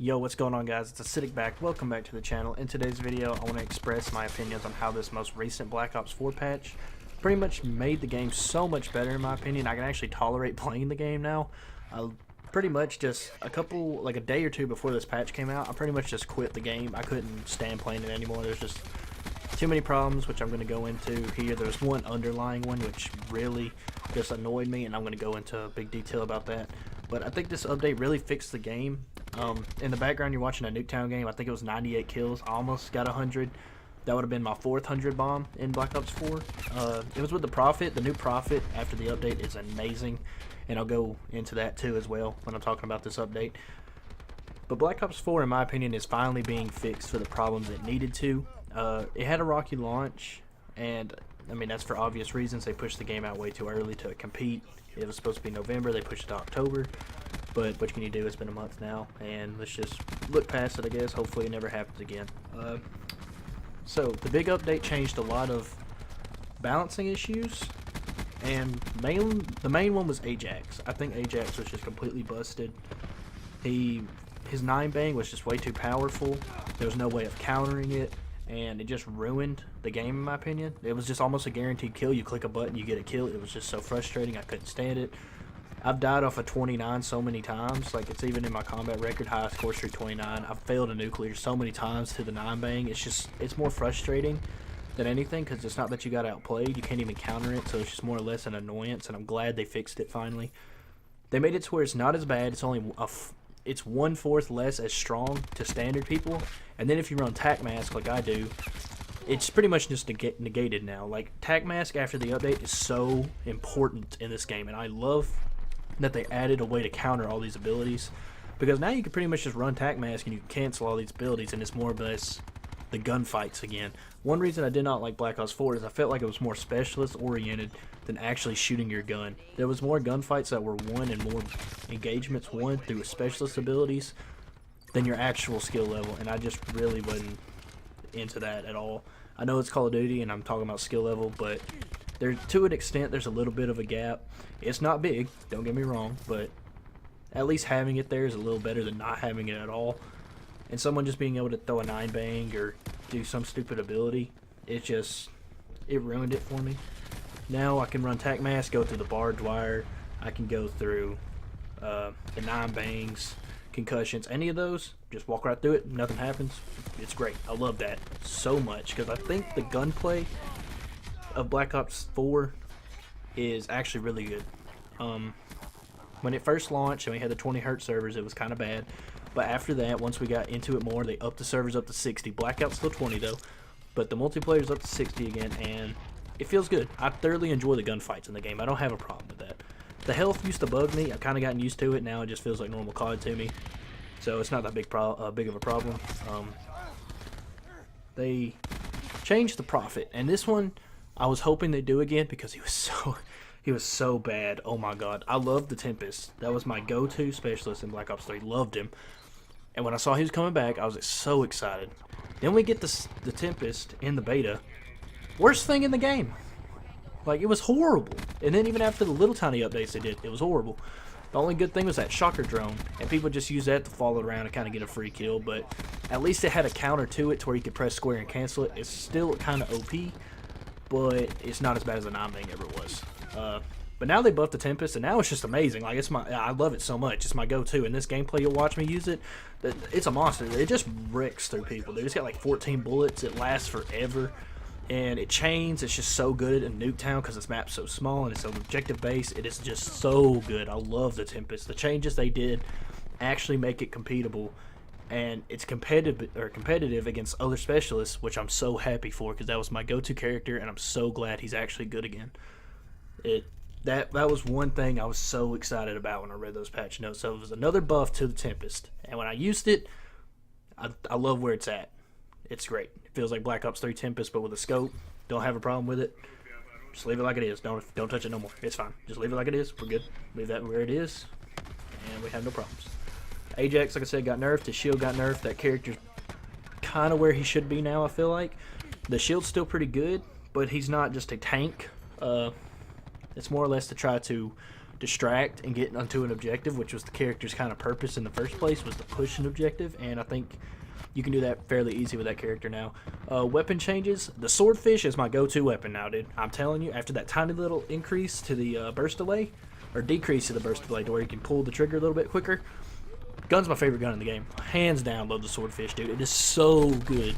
Yo, what's going on, guys? It's Acidic back. Welcome back to the channel. In today's video, I want to express my opinions on how this most recent Black Ops 4 patch pretty much made the game so much better, in my opinion. I can actually tolerate playing the game now. Pretty much just a day or two before this patch came out, I pretty much just quit the game. I couldn't stand playing it anymore. There's just too many problems, which I'm going to go into here. There's one underlying one which really just annoyed me, and I'm going to go into big detail about that. But I think this update really fixed the game. In the background, you're watching a Nuketown game. I think it was 98 kills. I almost got 100. That would have been my 4th 100 bomb in Black Ops 4. It was with the Prophet. The new Prophet after the update is amazing, and I'll go into that too as well when I'm talking about this update. But Black Ops 4, in my opinion, is finally being fixed for the problems it needed to. It had a rocky launch, and I mean that's for obvious reasons. They pushed the game out way too early to compete. It was supposed to be November. They pushed it to October. But what can you do? It's been a month now, and let's just look past it, I guess. Hopefully it never happens again. So the big update changed a lot of balancing issues, and the main one was Ajax. I think Ajax was just completely busted. His 9-bang was just way too powerful. There was no way of countering it, and it just ruined the game, in my opinion. It was just almost a guaranteed kill. You click a button, you get a kill. It was just so frustrating. I couldn't stand it. I've died off a 29 so many times. Like, it's even in my combat record, highest score streak 29. I've failed a nuclear so many times to the 9-bang. It's more frustrating than anything, because it's not that you got outplayed. You can't even counter it, so it's just more or less an annoyance, and I'm glad they fixed it finally. They made it to where it's not as bad. It's only it's 1/4 less as strong to standard people, and then if you run tac mask like I do, it's pretty much just negated now. Like, tac mask after the update is so important in this game, and I love that they added a way to counter all these abilities, because now you can pretty much just run tac mask and you can cancel all these abilities, and it's more or less the gunfights again. One reason I did not like Black Ops 4 is I felt like it was more specialist oriented than actually shooting your gun. There was more gunfights that were won and more engagements won through specialist abilities than your actual skill level, and I just really wasn't into that at all. I know it's Call of Duty and I'm talking about skill level, but to an extent there's a little bit of a gap. It's not big, don't get me wrong, but at least having it there is a little better than not having it at all. And someone just being able to throw a 9-bang or do some stupid ability, it ruined it for me. Now I can run tac mask, go through the barbed wire, I can go through the 9-bangs, concussions, any of those, just walk right through it, nothing happens. It's great. I love that so much, because I think the gunplay of Black Ops 4 is actually really good. When it first launched and we had the 20 Hz servers, it was kind of bad, but after that, once we got into it more, they upped the servers up to 60. Blackout's still 20 though, but the multiplayer's up to 60 again, and it feels good. I thoroughly enjoy the gunfights in the game. I don't have a problem with that. The health used to bug me. I've kind of gotten used to it. Now it just feels like normal COD to me, so it's not that big of a problem. They changed the Prophet, and this one I was hoping they'd do again, because he was so bad. Oh my god. I loved the Tempest. That was my go-to specialist in Black Ops 3. Loved him. And when I saw he was coming back, I was so excited. Then we get the Tempest in the beta. Worst thing in the game. Like, it was horrible. And then even after the little tiny updates they did, it was horrible. The only good thing was that shocker drone, and people just use that to follow around and kind of get a free kill, but at least it had a counter to it to where you could press square and cancel it. It's still kind of OP, but it's not as bad as a 9-bang ever was. But now they buffed the Tempest, and now it's just amazing. Like, I love it so much. It's my go-to. In this gameplay, you'll watch me use it. It's a monster. It just wrecks through people. Dude, it's got like 14 bullets. It lasts forever, and it chains. It's just so good in Nuketown because this map's so small and it's so objective based. It is just so good. I love the Tempest. The changes they did actually make it competable, and it's competitive against other specialists, which I'm so happy for, because that was my go-to character, and I'm so glad he's actually good again. That was one thing I was so excited about when I read those patch notes. So it was another buff to the Tempest, and when I used it, I love where it's at. It's great. It feels like Black Ops 3 Tempest, but with a scope. Don't have a problem with it. Just leave it like it is. Don't touch it no more. It's fine. Just leave it like it is. We're good. Leave that where it is, and we have no problems. Ajax, like I said, got nerfed. His shield got nerfed. That character's kind of where he should be now, I feel like. The shield's still pretty good, but he's not just a tank. It's more or less to try to distract and get onto an objective, which was the character's kind of purpose in the first place, was to push an objective, and I think you can do that fairly easy with that character now. Weapon changes. The swordfish is my go-to weapon now, dude. I'm telling you, after that tiny little increase to the burst delay, or decrease to the burst delay to where you can pull the trigger a little bit quicker, gun's my favorite gun in the game. Hands down, love the swordfish, dude. It is so good.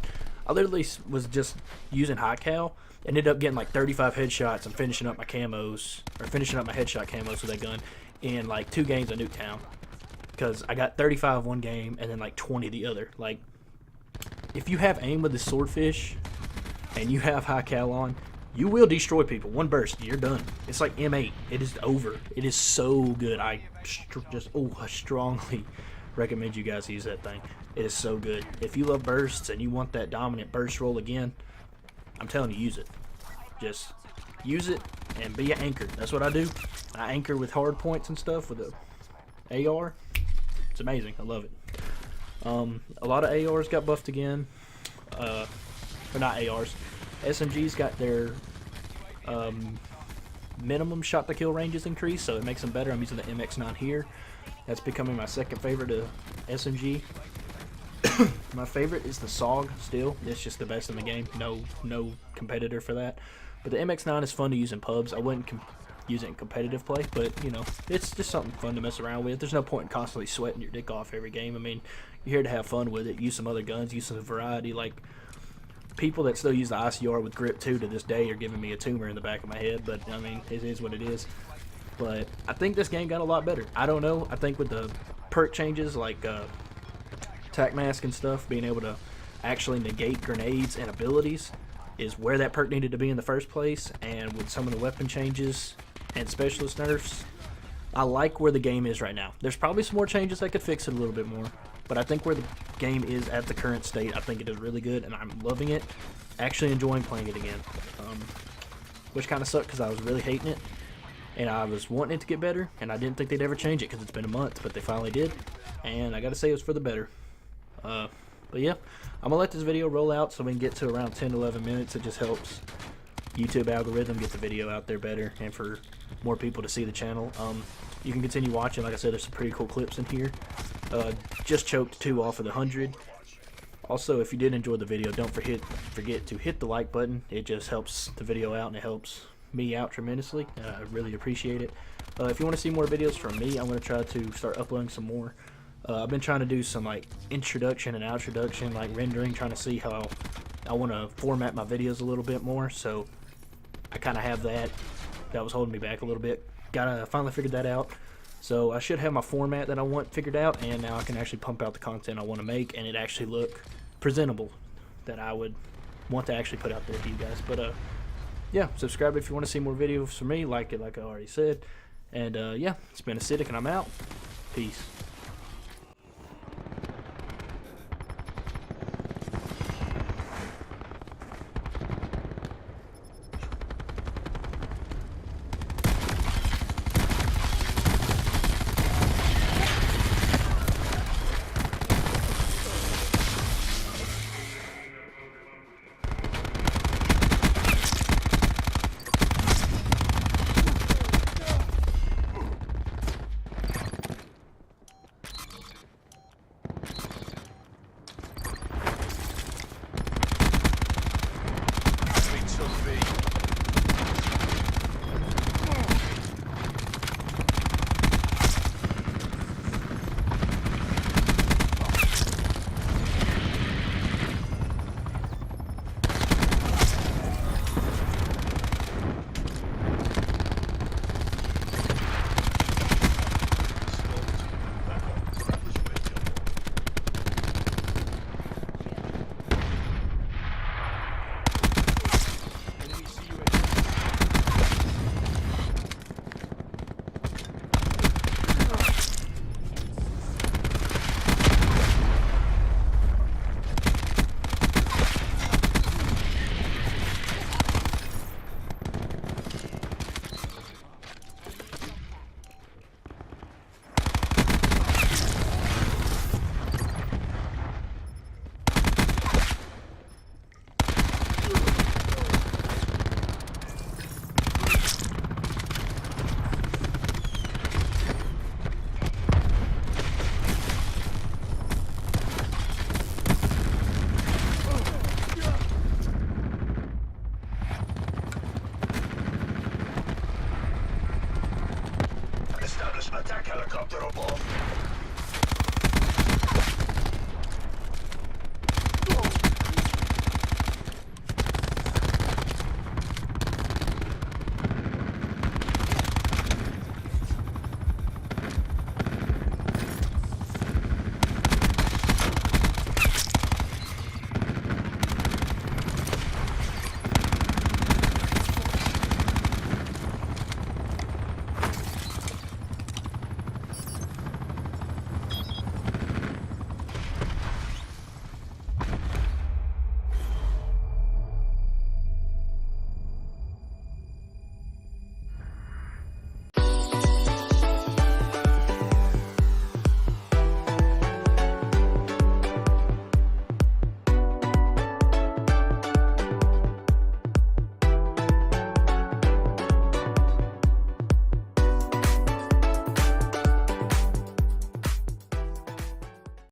I literally was just using high cal, ended up getting like 35 headshots and finishing up my camos, or finishing up my headshot camos with that gun in like 2 games of Nuketown. Because I got 35 one game and then like 20 the other. Like, if you have aim with the swordfish and you have high cal on, you will destroy people. One burst, you're done. It's like M8. It is over. It is so good. I strongly recommend you guys use that thing. It is so good. If you love bursts and you want that dominant burst roll again, I'm telling you, use it. Just use it and be an anchor. That's what I do. I anchor with hard points and stuff with the AR. It's amazing. I love it. A lot of ARs got buffed again. Or not ARs. SMGs got their minimum shot to kill ranges increased, so it makes them better. I'm using the MX9 here. That's becoming my second favorite SMG. My favorite is the SOG still. It's just the best in the game. No competitor for that. But the MX9 is fun to use in pubs. I wouldn't use it in competitive play, but you know, it's just something fun to mess around with. There's no point in constantly sweating your dick off every game. I mean, you're here to have fun with it. Use some other guns, use some variety. Like, people that still use the ICR with grip 2 to this day are giving me a tumor in the back of my head, but I mean, it is what it is. But I think this game got a lot better. I don't know. I think with the perk changes like tac mask and stuff, being able to actually negate grenades and abilities is where that perk needed to be in the first place. And with some of the weapon changes and specialist nerfs, I like where the game is right now. There's probably some more changes that could fix it a little bit more, but I think where the game is at the current state, I think it is really good, and I'm loving it. Actually enjoying playing it again, which kind of sucked because I was really hating it, and I was wanting it to get better, and I didn't think they'd ever change it because it's been a month, but they finally did, and I gotta say it was for the better. But yeah, I'm gonna let this video roll out so we can get to around 10-11 minutes. It just helps YouTube algorithm get the video out there better and for more people to see the channel. You can continue watching. Like I said, there's some pretty cool clips in here. Just choked 2 off of the 100. Also, if you did enjoy the video, don't forget to hit the like button. It just helps the video out and it helps me out tremendously. I really appreciate it. If you want to see more videos from me, I'm going to try to start uploading some more. I've been trying to do some like introduction and outroduction, like rendering, trying to see how I want to format my videos a little bit more. So I kind of have that. That was holding me back a little bit. Finally figured that out. So I should have my format that I want figured out, and now I can actually pump out the content I want to make, and it actually look presentable that I would want to actually put out there to you guys. But yeah, subscribe if you want to see more videos from me, like it like I already said. And yeah, it's been Acidic, and I'm out. Peace.